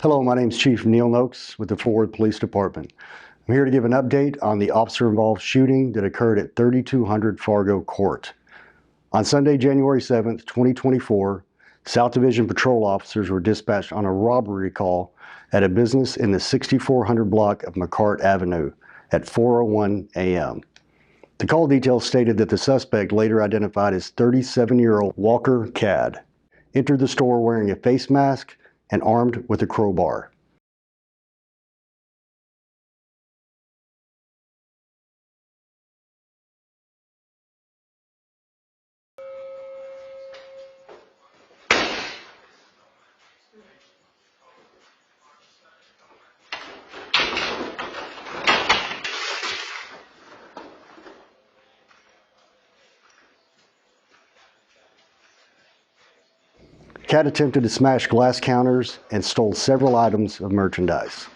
Hello, my name is Chief Neil Noakes with the Fort Worth Police Department. I'm here to give an update on the officer-involved shooting that occurred at 3200 Fargo Court. On Sunday, January 7th, 2024, South Division patrol officers were dispatched on a robbery call at a business in the 6400 block of McCart Avenue at 4:01 a.m. The call details stated that the suspect, later identified as 37-year-old Walker Cadd, entered the store wearing a face mask and armed with a crowbar. Cadd attempted to smash glass counters and stole several items of merchandise.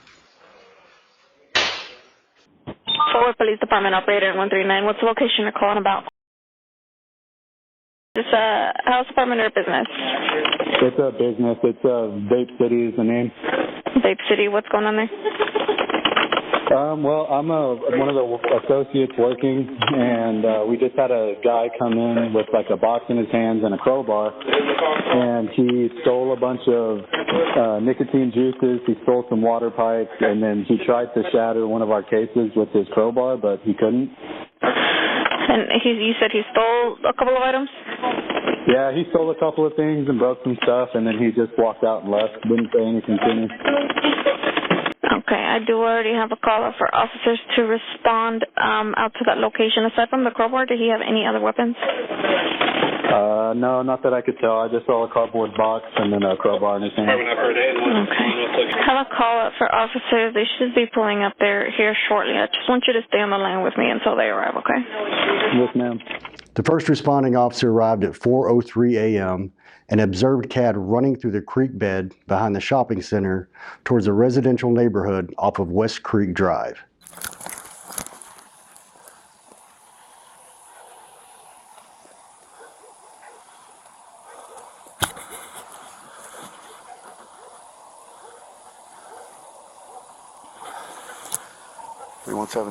Fort Worth Police Department operator 139. What's the location you're calling about? Is this a house department or a business? It's a business. It's Vape City is the name. Vape City. What's going on there? Well, I'm one of the associates working, and we just had a guy come in with like a box in his hands and a crowbar, and he stole a bunch of nicotine juices. He stole some water pipes, and then he tried to shatter one of our cases with his crowbar, but he couldn't. And you said he stole a couple of items? Yeah, he stole a couple of things and broke some stuff, and then he just walked out and left. Didn't say anything to me. Okay, I do already have a call out for officers to respond out to that location. Aside from the crowbar, did he have any other weapons? No, not that I could tell. I just saw a cardboard box and then a crowbar in his hand. Okay. Have a call out for officers. They should be pulling up here shortly. I just want you to stay on the line with me until they arrive, okay? Yes, ma'am. The first responding officer arrived at 4:03 a.m. and observed Cadd running through the creek bed behind the shopping center towards a residential neighborhood off of Westcreek Drive.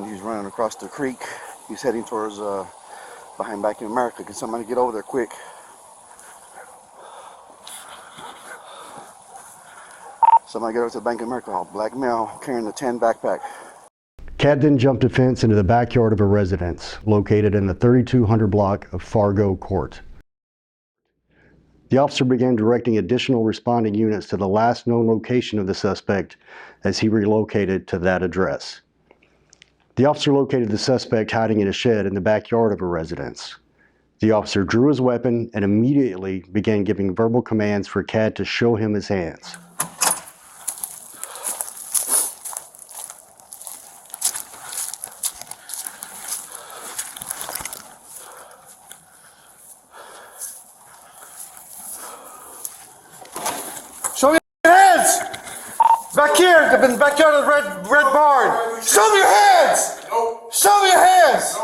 He's running across the creek. He's heading towards behind Back in America. Can somebody get over there quick? Somebody get over to the Bank of America. Black male carrying the 10 backpack. Cadd then jumped a fence into the backyard of a residence located in the 3200 block of Fargo Court. The officer began directing additional responding units to the last known location of the suspect as he relocated to that address. The officer located the suspect hiding in a shed in the backyard of a residence. The officer drew his weapon and immediately began giving verbal commands for Cadd to show him his hands. Show me your hands! Back here, in the backyard of the red barn. Show me your hands! Show me your hands!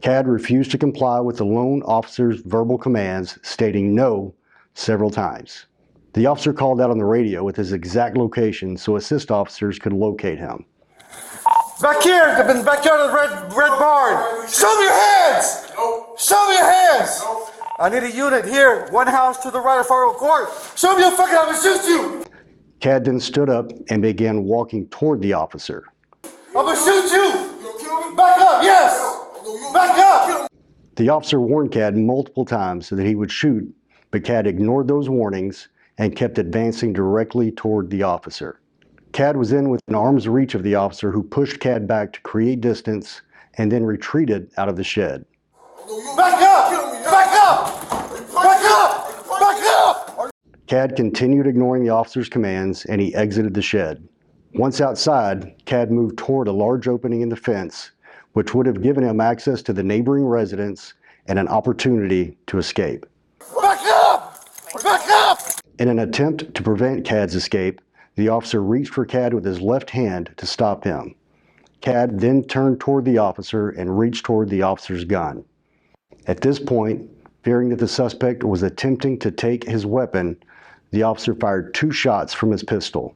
Cadd refused to comply with the lone officer's verbal commands, stating no several times. The officer called out on the radio with his exact location so assist officers could locate him. Back here, in the backyard of the red barn. Show me your hands! Show me your hands! I need a unit here, one house to the right of Fargo Court. Show me your fucking, I'm gonna shoot you! Cadd then stood up and began walking toward the officer. I'm gonna shoot you! Back up, yes! Back up! The officer warned Cadd multiple times that he would shoot, but Cadd ignored those warnings and kept advancing directly toward the officer. Cadd was then within arm's reach of the officer, who pushed Cadd back to create distance and then retreated out of the shed. Back up! Back up! Back up! Back up! Cadd continued ignoring the officer's commands and he exited the shed. Once outside, Cadd moved toward a large opening in the fence, which would have given him access to the neighboring residence and an opportunity to escape. Back up! Back up! In an attempt to prevent Cadd's escape, the officer reached for Cadd with his left hand to stop him. Cadd then turned toward the officer and reached toward the officer's gun. At this point, fearing that the suspect was attempting to take his weapon, the officer fired 2 shots from his pistol.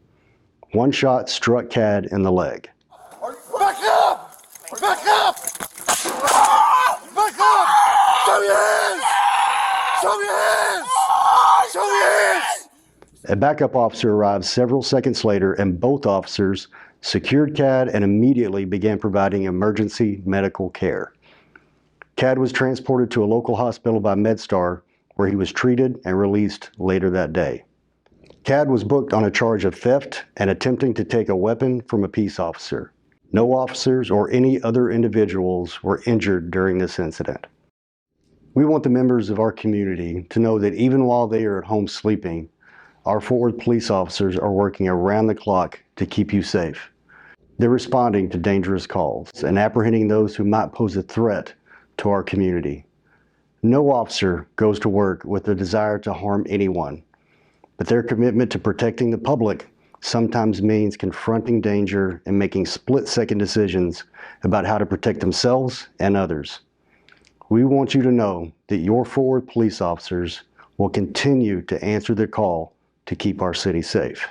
One shot struck Cadd in the leg. Back up! Back up! Back up! Show your hands! Show your hands! Show your hands! A backup officer arrived several seconds later, and both officers secured Cadd and immediately began providing emergency medical care. Cadd was transported to a local hospital by MedStar, where he was treated and released later that day. Cadd was booked on a charge of theft and attempting to take a weapon from a peace officer. No officers or any other individuals were injured during this incident. We want the members of our community to know that even while they are at home sleeping, our Fort Worth police officers are working around the clock to keep you safe. They're responding to dangerous calls and apprehending those who might pose a threat to our community. No officer goes to work with the desire to harm anyone, but their commitment to protecting the public sometimes means confronting danger and making split-second decisions about how to protect themselves and others. We want you to know that your Fort Worth police officers will continue to answer the call to keep our city safe.